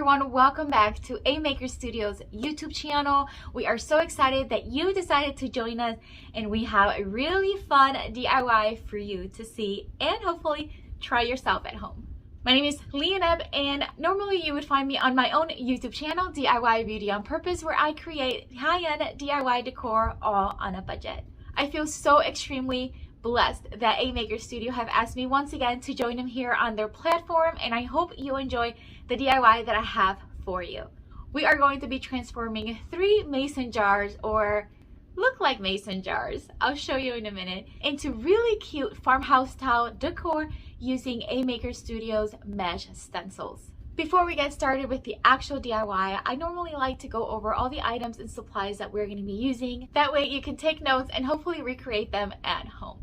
everyone, welcome back to A Maker Studios YouTube channel. We are so excited that you decided to join us, and we have a really fun DIY for you to see and hopefully try yourself at home. My name is Lianep, and normally you would find me on my own YouTube channel, DIY Beauty on Purpose, where I create high-end DIY decor all on a budget. I feel so extremely blessed that A Maker Studio have asked me once again to join them here on their platform, and I hope you enjoy the DIY that I have for you. We are going to be transforming 3 mason jars, or look like mason jars, I'll show you in a minute, into really cute farmhouse style decor using A Maker Studio's mesh stencils. Before we get started with the actual DIY, I normally like to go over all the items and supplies that we're going to be using. That way you can take notes and hopefully recreate them at home.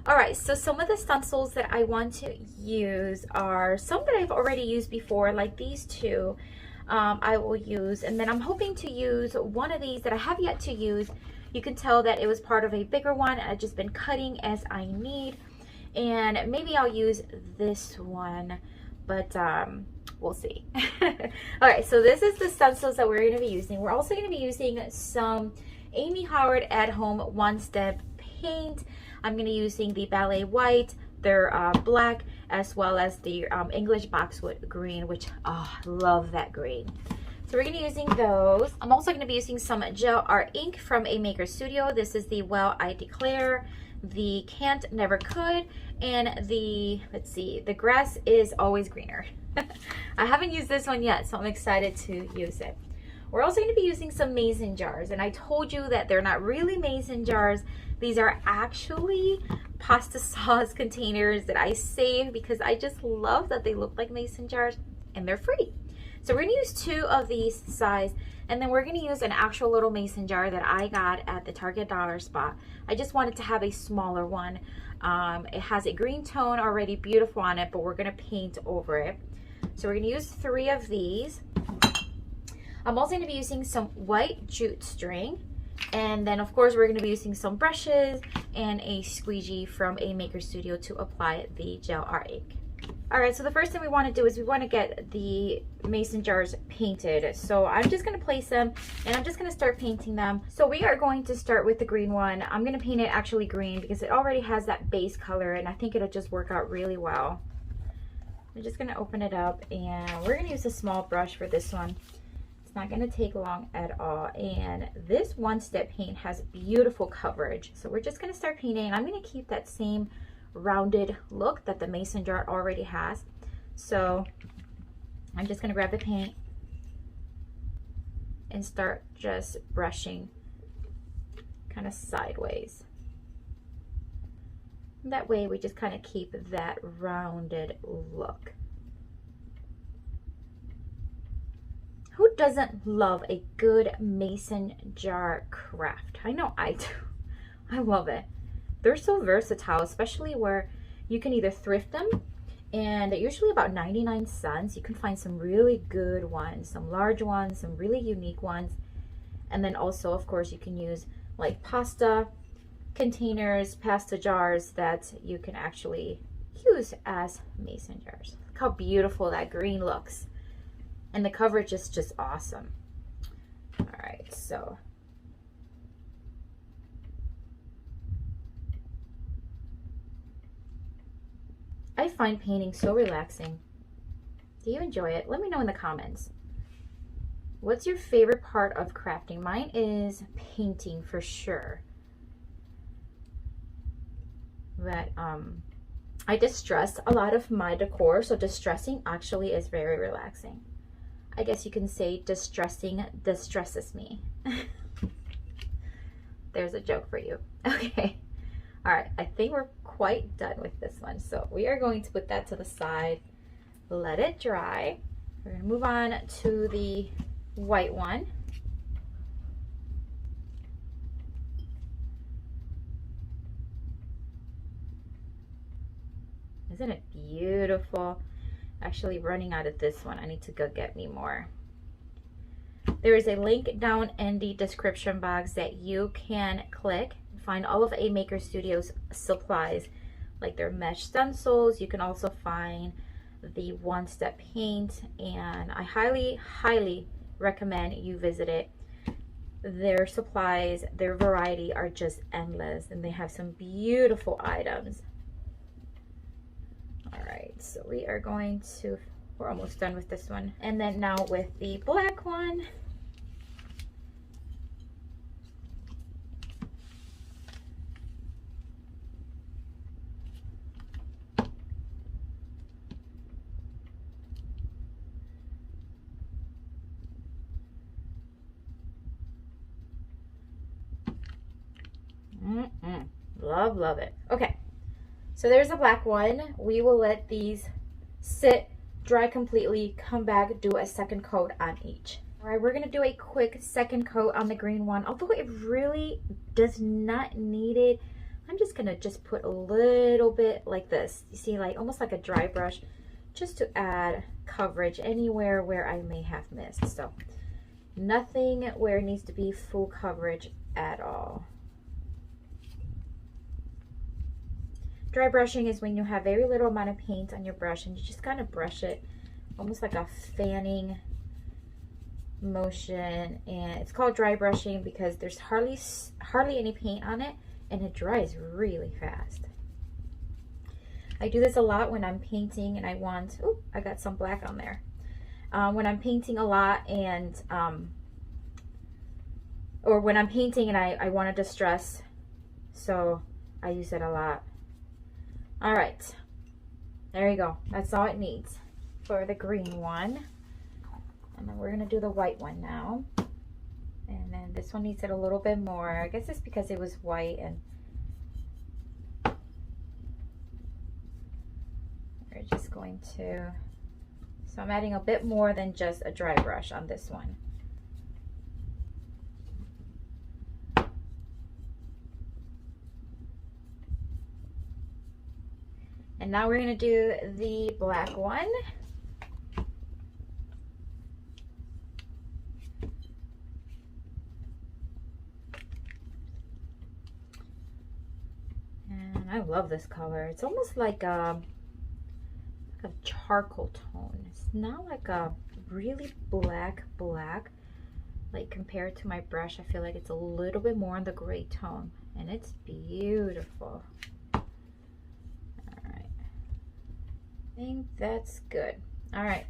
Alright, so some of the stencils that I want to use are some that I've already used before, like these two I will use. And then I'm hoping to use one of these that I have yet to use. You can tell that it was part of a bigger one. I've just been cutting as I need. And maybe I'll use this one, but we'll see. Alright, so this is the stencils that we're going to be using. We're also going to be using some Amy Howard at home one-step paint. I'm going to be using the Ballet white, their black, as well as the English Boxwood green, which, oh, I love that green. So we're going to be using those. I'm also going to be using some gel art ink from A Maker Studio. This is the Well I Declare, the Can't Never Could, and the, let's see, the Grass is Always Greener. I haven't used this one yet, so I'm excited to use it. We're also going to be using some mason jars, and I told you that they're not really mason jars. These are actually pasta sauce containers that I saved because I just love that they look like mason jars and they're free. So we're going to use 2 of these size, and then we're going to use an actual little mason jar that I got at the Target dollar spot. I just wanted to have a smaller one. It has a green tone already beautiful on it, but we're going to paint over it. So we're going to use 3 of these. I'm also going to be using some white jute string. And then, of course, we're going to be using some brushes and a squeegee from A Maker Studio to apply the gel art ink. Alright, so the first thing we want to do is we want to get the mason jars painted. So I'm just going to place them, and I'm just going to start painting them. So we are going to start with the green one. I'm going to paint it actually green because it already has that base color, and I think it'll just work out really well. I'm just going to open it up, and we're going to use a small brush for this one. It's not going to take long at all, and this one-step paint has beautiful coverage. So we're just going to start painting. I'm going to keep that same rounded look that the mason jar already has. So I'm just going to grab the paint and start just brushing kind of sideways. That way we just kind of keep that rounded look. Who doesn't love a good mason jar craft? I know I do. I love it. They're so versatile, especially where you can either thrift them, and they're usually about 99 cents. You can find some really good ones, some large ones, some really unique ones. And then also, of course, you can use like pasta containers, pasta jars that you can actually use as mason jars. Look how beautiful that green looks. And the coverage is just awesome. All right, so I find painting so relaxing. Do you enjoy it? Let me know in the comments. What's your favorite part of crafting? Mine is painting for sure. But I distress a lot of my decor, so distressing actually is very relaxing. I guess you can say distressing distresses me. There's a joke for you. Okay. All right. I think we're quite done with this one. So we are going to put that to the side. Let it dry. We're going to move on to the white one. Isn't it beautiful? Actually running out of this one. I need to go get me more. There is a link down in the description box that you can click and find all of A Maker Studio's supplies, like their mesh stencils. You can also find the One Step Paint, and I highly recommend you visit it. Their supplies, their variety are just endless, and they have some beautiful items. All right, so we're almost done with this one. And then now with the black one. Love it. Okay, so there's the black one. We will let these sit, dry completely, come back, do a second coat on each. All right, we're gonna do a quick second coat on the green one. Although it really does not need it, I'm just gonna put a little bit like this. You see, like almost like a dry brush, just to add coverage anywhere where I may have missed. So nothing where it needs to be full coverage at all. Dry brushing is when you have very little amount of paint on your brush and you just kind of brush it almost like a fanning motion. And it's called dry brushing because there's hardly any paint on it, and it dries really fast. I do this a lot when I'm painting and I want, oh, I got some black on there. When I'm painting a lot and or when I'm painting and I want to distress, so I use it a lot. All right, there you go. That's all it needs for the green one. And then we're gonna do the white one now. And then this one needs it a little bit more. I guess it's because it was white, and we're just going to, so I'm adding a bit more than just a dry brush on this one. And now we're going to do the black one. And I love this color. It's almost like a charcoal tone. It's not like a really black. Like compared to my brush, I feel like it's a little bit more in the gray tone. And it's beautiful. I think that's good. All right,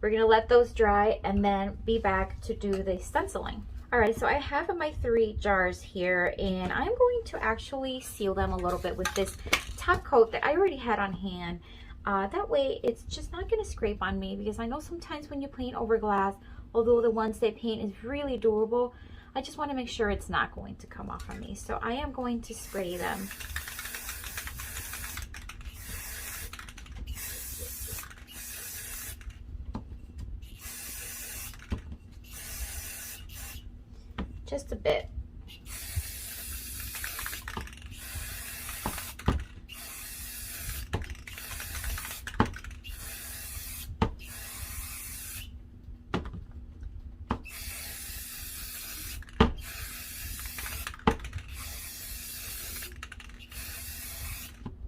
we're gonna let those dry and then be back to do the stenciling. All right, so I have my 3 jars here, and I'm going to actually seal them a little bit with this top coat that I already had on hand. That way it's just not gonna scrape on me, because I know sometimes when you paint over glass, although the One Step paint is really durable, I just wanna make sure it's not going to come off on me. So I am going to spray them. Just a bit.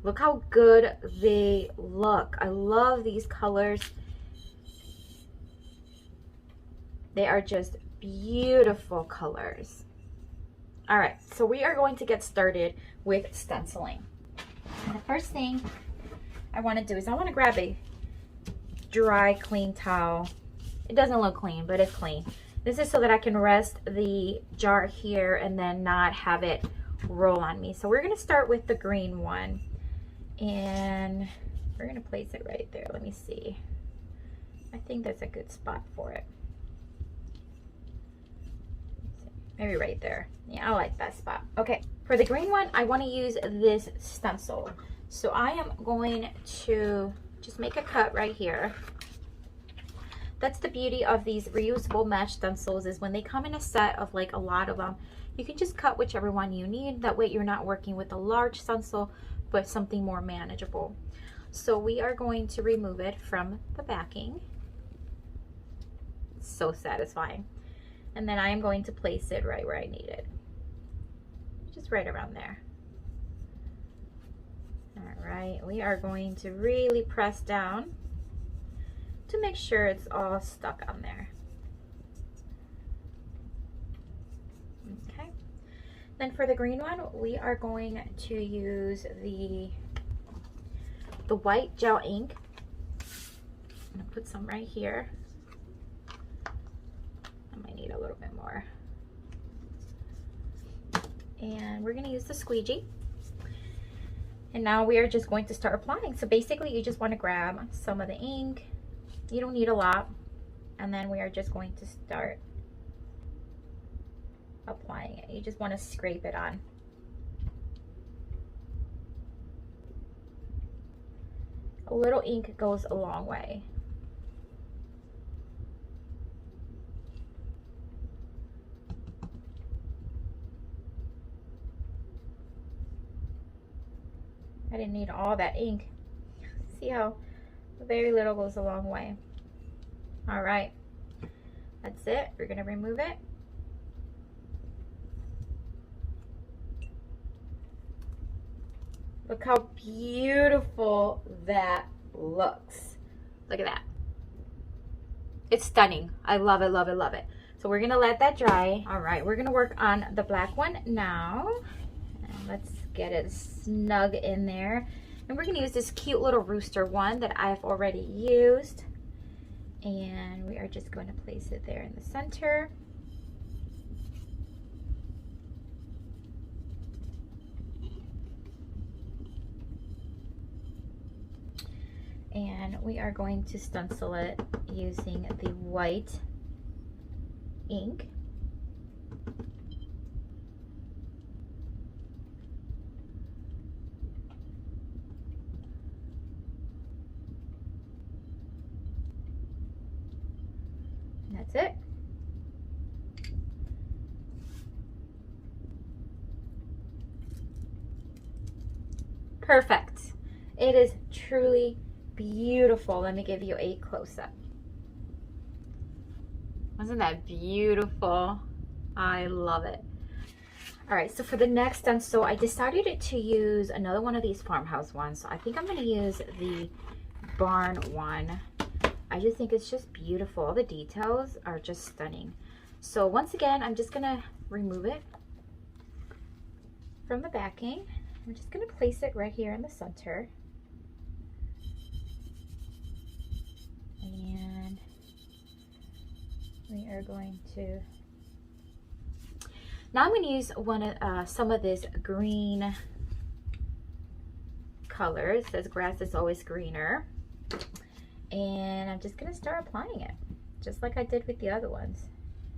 Look how good they look. I love these colors. They are just beautiful colors. All right, so we are going to get started with stenciling. And the first thing I want to do is I want to grab a dry, clean towel. It doesn't look clean, but it's clean. This is so that I can rest the jar here and then not have it roll on me. So we're going to start with the green one, and we're going to place it right there. Let me see. I think that's a good spot for it. Maybe right there. Yeah, I like that spot. Okay, for the green one, I want to use this stencil. So I am going to just make a cut right here. That's the beauty of these reusable mesh stencils, is when they come in a set of like a lot of them, you can just cut whichever one you need. That way you're not working with a large stencil, but something more manageable. So we are going to remove it from the backing. It's so satisfying. And then I am going to place it right where I need it. Just right around there. All right, we are going to really press down. to make sure it's all stuck on there. Okay. Then for the green one, we are going to use the white gel ink. I'm gonna put some right here. I might need a little bit more. And we're gonna use the squeegee. And now we are just going to start applying. So basically you just wanna grab some of the ink. You don't need a lot. And then we are just going to start applying it. You just wanna scrape it on. A little ink goes a long way. I didn't need all that ink. See how very little goes a long way. All right, that's it. We're gonna remove it. Look how beautiful that looks. Look at that. It's stunning. I love it, love it, love it. So we're gonna let that dry. All right, we're gonna work on the black one now. And let's get it snug in there. And we're gonna use this cute little rooster one that I've already used. And we are just going to place it there in the center. And we are going to stencil it using the white ink. And that's it. Perfect. It is truly beautiful. Let me give you a close-up. Wasn't that beautiful? I love it. All right, so for the next stencil, I decided to use another one of these farmhouse ones. So I think I'm gonna use the barn one. I just think it's just beautiful. All the details are just stunning. So once again, I'm just gonna remove it from the backing. I'm just gonna place it right here in the center. And we are going to, now I'm going to use some of this green color. It says grass is always greener. And I'm just going to start applying it, just like I did with the other ones.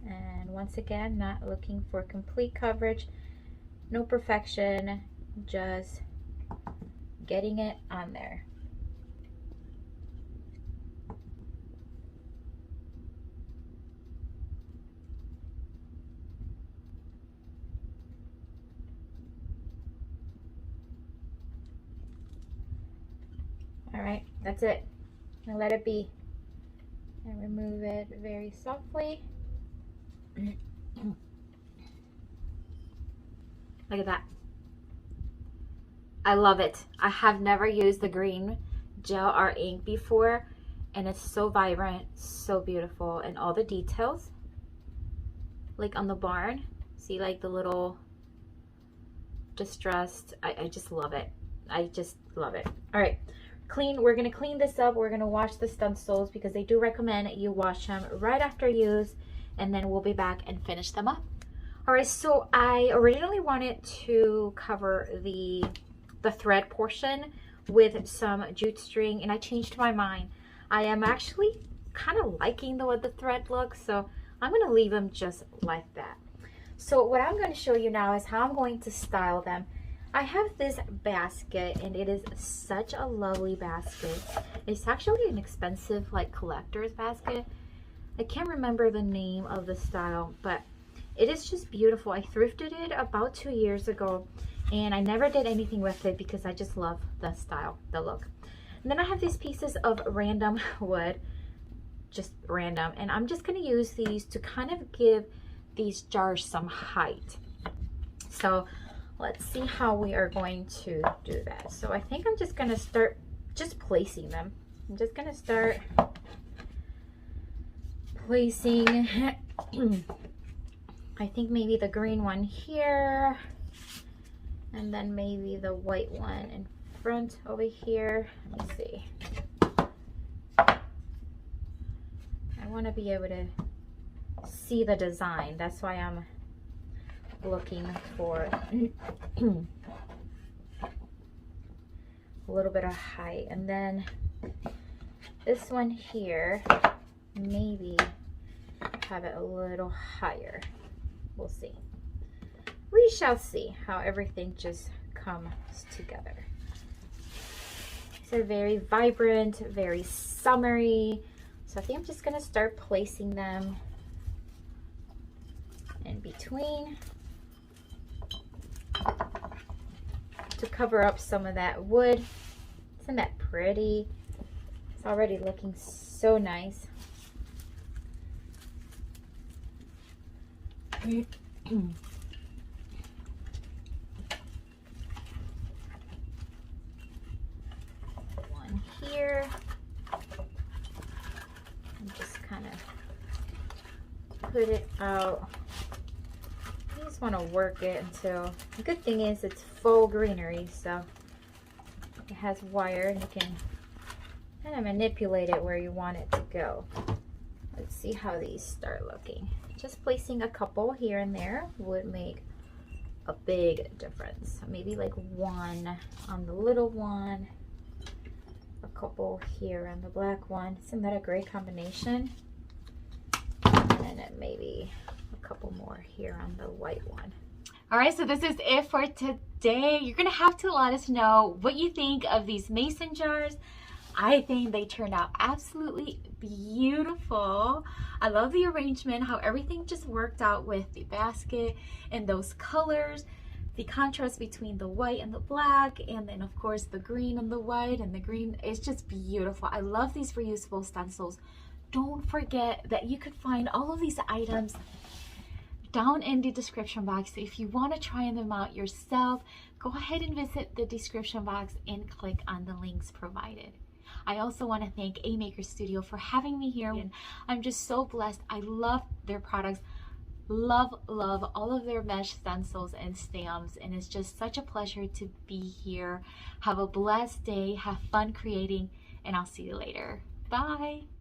And once again, not looking for complete coverage, no perfection, just getting it on there. All right, that's it. Now let it be. And remove it very softly. Look at that. I love it. I have never used the green gel art ink before, and it's so vibrant, so beautiful, and all the details, like on the barn, see like the little distressed. I just love it. I just love it. All right. We're going to clean this up. We're going to wash the stencils because they do recommend you wash them right after use, and then we'll be back and finish them up. All right, so I originally wanted to cover the thread portion with some jute string, and I changed my mind. I am actually kind of liking the way the thread looks, so I'm going to leave them just like that. So what I'm going to show you now is how I'm going to style them. I have this basket, and it is such a lovely basket. It's actually an expensive like collector's basket. I can't remember the name of the style, but it is just beautiful. I thrifted it about 2 years ago, and I never did anything with it because I just love the style, the look. And then I have these pieces of random wood, just random, and I'm just going to use these to kind of give these jars some height. So let's see how we are going to do that. So I think I'm just going to start just placing them. I'm just going to start placing, I think maybe the green one here, and then maybe the white one in front over here. Let me see. I want to be able to see the design. That's why I'm looking for a little bit of height. And then this one here, maybe have it a little higher. We'll see. We shall see how everything just comes together. These are very vibrant, very summery. So I think I'm just gonna start placing them in between to cover up some of that wood. Isn't that pretty? It's already looking so nice. One here. And just kind of put it out. You just want to work it until, the good thing is it's faux greenery, so it has wire and you can kind of manipulate it where you want it to go. Let's see how these start looking. Just placing a couple here and there would make a big difference. Maybe like one on the little one, a couple here on the black one. Isn't that a great combination? And then maybe a couple more here on the white one. All right, so this is it for today. You're gonna have to let us know what you think of these mason jars. I think they turned out absolutely beautiful. I love the arrangement, how everything just worked out with the basket and those colors, the contrast between the white and the black, and then of course the green and the white, and the green is just beautiful. I love these reusable stencils. Don't forget that you could find all of these items down in the description box. So if you want to try them out yourself, go ahead and visit the description box and click on the links provided. I also want to thank A Maker Studio for having me here. And I'm just so blessed. I love their products. Love all of their mesh stencils and stamps. And it's just such a pleasure to be here. Have a blessed day. Have fun creating. And I'll see you later. Bye.